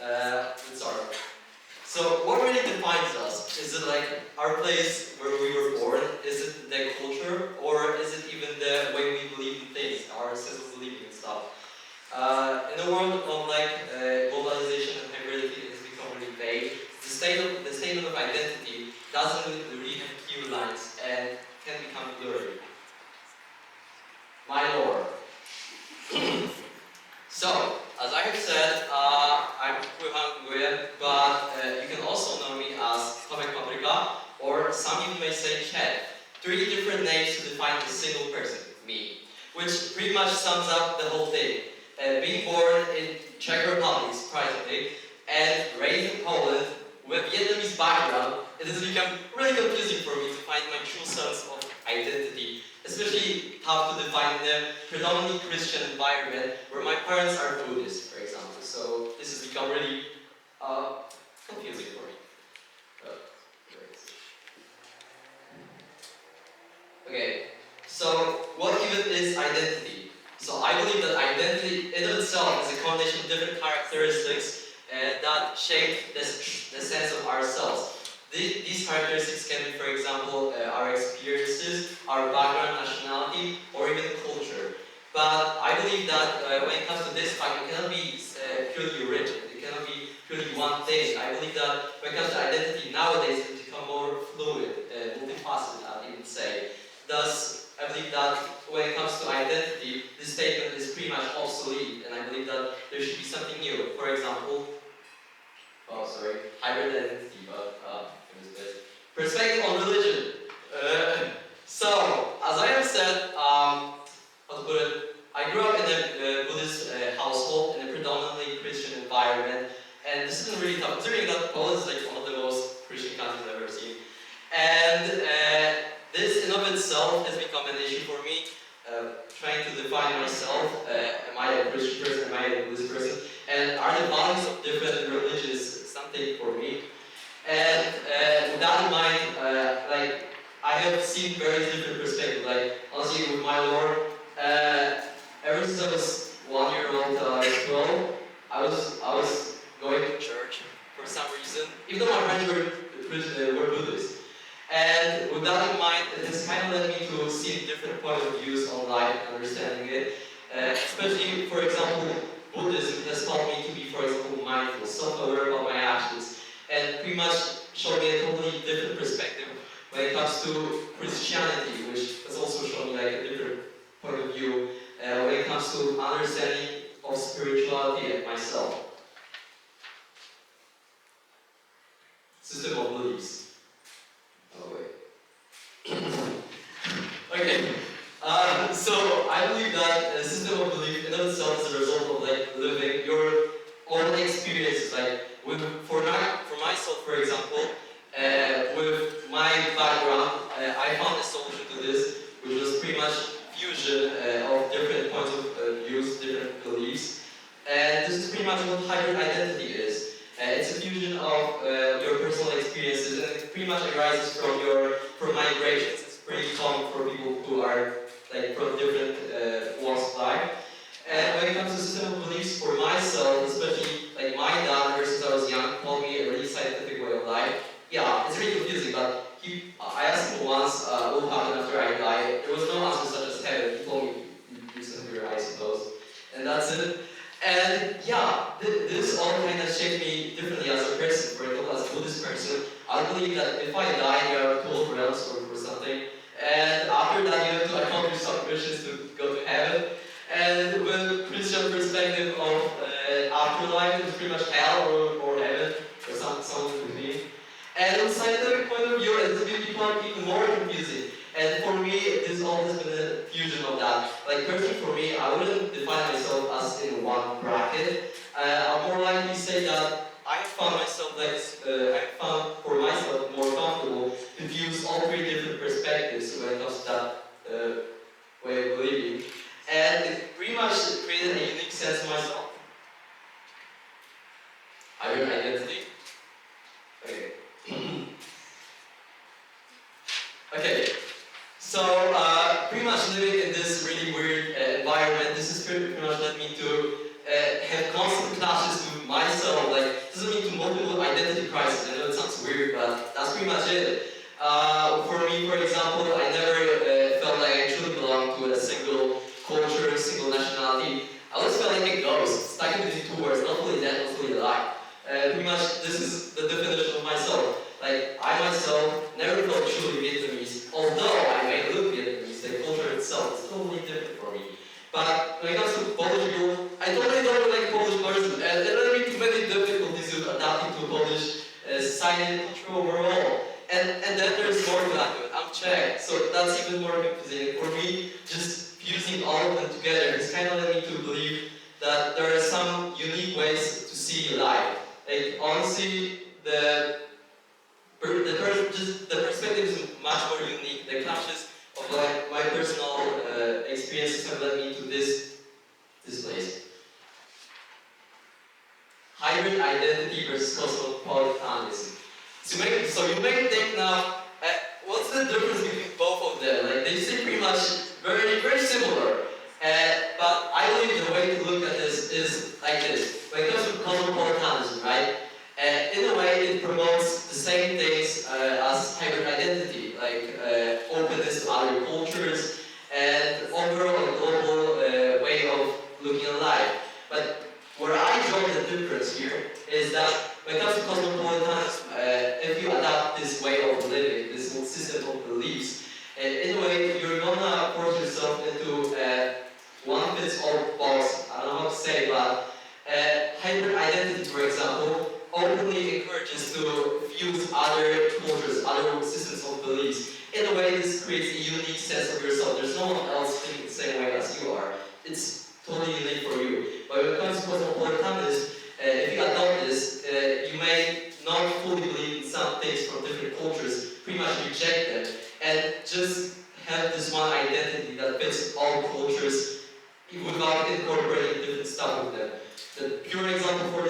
Let's start. So what really defines us? Is it like our place where we were born? Is it the culture? Or is it even the way we believe in things, our sense of believing and stuff? In a world of globalization and hybridity, it has become really vague. The statement of identity doesn't really have clear lines and can become blurry. My lord. So, as I have said, I'm Hoang, Nguyen, but you can also know me as Cracow, or some people may say Czech. 3 different names to define a single person, me, which pretty much sums up the whole thing. Being born in Czech Republic, surprisingly, and raised in Poland with Vietnamese background, it has become really confusing for me to find my true sense of identity, especially how to define the predominantly Christian environment where my parents are Buddhist, for example. So this has become really confusing for me. Okay, so what even is identity? So I believe that identity in itself is a combination of different characteristics that shape the sense of ourselves. These characteristics can be, for example, our experiences, our background, nationality, or even culture. But I believe that when it comes to this fact, it cannot be purely rigid. It cannot be purely one thing. I believe that when it comes to identity nowadays, it has become more fluid, multifaceted, I would say. Thus, I believe that when it comes to identity, this statement is pretty much obsolete, and I believe that there should be something new. For example, hybrid identity, but perspective on religion. So, as I have said, how to put it, I grew up in a Buddhist household, in a predominantly Christian environment, and this isn't really tough, considering that Poland is like one of the most Christian countries I've ever seen. And this in of itself has become an issue for me, trying to define myself. Am I a Christian person? Am I a Buddhist person? And are the values of different religions something for me? And with that in mind, I have seen very different perspectives. Like, honestly, with my Lord, ever since I was 1 year old, 12, I was going to church for some reason, even though my friends were Buddhist. And with that in mind, it has kind of led me to see different point of views on life and understanding it. Especially, for example, Buddhism has taught me to be, for example, mindful, self-aware about my actions, and pretty much showed me a totally different perspective when it comes to Christianity, which has also shown me like a different point of view when it comes to understanding of spirituality and myself. System of beliefs. Oh wait. Okay. So I believe that a system of belief in itself is a result of like living your own experiences. Like for myself, for example, with my background, I found a solution to this, which was pretty much fusion of different points of views, different beliefs. And this is pretty much what hybrid identity is. It's a fusion of your personal experiences, and it pretty much arises from migrations. It's pretty common for people who are like from different walks of life. And when it comes to system of beliefs for myself, especially like my dad, ever since I was young, told me a really scientific way of life. Yeah, it's really confusing, but I asked him once what will happen after I die. There was no answer such as heaven. He told me you send your I suppose, and that's it. And yeah, this all kind of shaped me differently as a person. For example, as a Buddhist person, I believe that if I die, there are 12 realms or something. And after that, you have to accomplish some missions to go to heaven. And with Christian perspective of afterlife, it's pretty much hell or heaven, or something between. And on scientific point of view, it's become even more confusing. And for me, this all has been a fusion of that. Like personally for me, I wouldn't define myself as in one bracket. I'll more likely say that I found myself I found for myself more comfortable to use all 3 different perspectives when it comes to that way of believing. And it pretty much created a unique sense of myself. Hybrid identity. Okay. Okay. So, pretty much living in this really weird environment, this has pretty much led me to have constant clashes with myself, like pretty much it. For me, for example, I never felt like I truly belonged to a single culture, single nationality. I always felt like a ghost, stuck in between two worlds, not fully dead, not fully alive. Pretty much, this is the definition of myself. Like, I myself never felt truly Vietnamese, although I may look Vietnamese, the culture itself is totally different for me. But when it comes to Polish people, I totally don't look like a Polish person, and there are too many difficulties with adapting to Polish society and culture overall. And then there's more to that. I'm Czech, so that's even more confusing. For me, just fusing all of them together has kind of led me to believe that there are some unique ways to see life. Like, honestly, the perspective is much more unique. The clashes of like my personal experiences have led me to this place. Hybrid identity versus cosmopolitanism. So you may think now, what's the difference between both of them? Like, they seem pretty much very, very similar. But I believe the way to look at this is like this. When it comes to cosmopolitanism, right? In a way, it promotes the same things as hybrid identity, like openness to other cultures and overall a global way of looking at life. But where I draw the difference here is that when it comes to cosmopolitanism, if you adopt this way of living, this system of beliefs, in a way, you're gonna force yourself into one fits all box. I don't know how to say, but hybrid identity, for example, openly encourages to fuse other cultures, other systems of beliefs. In a way, this creates a unique sense of yourself. There's no one else thinking the same way as you are. It's totally unique for you. But when it comes to cosmopolitanism, if you adopt this, you may not fully believe in some things from different cultures, pretty much reject them, and just have this one identity that fits all cultures without incorporating different stuff with them. The pure example for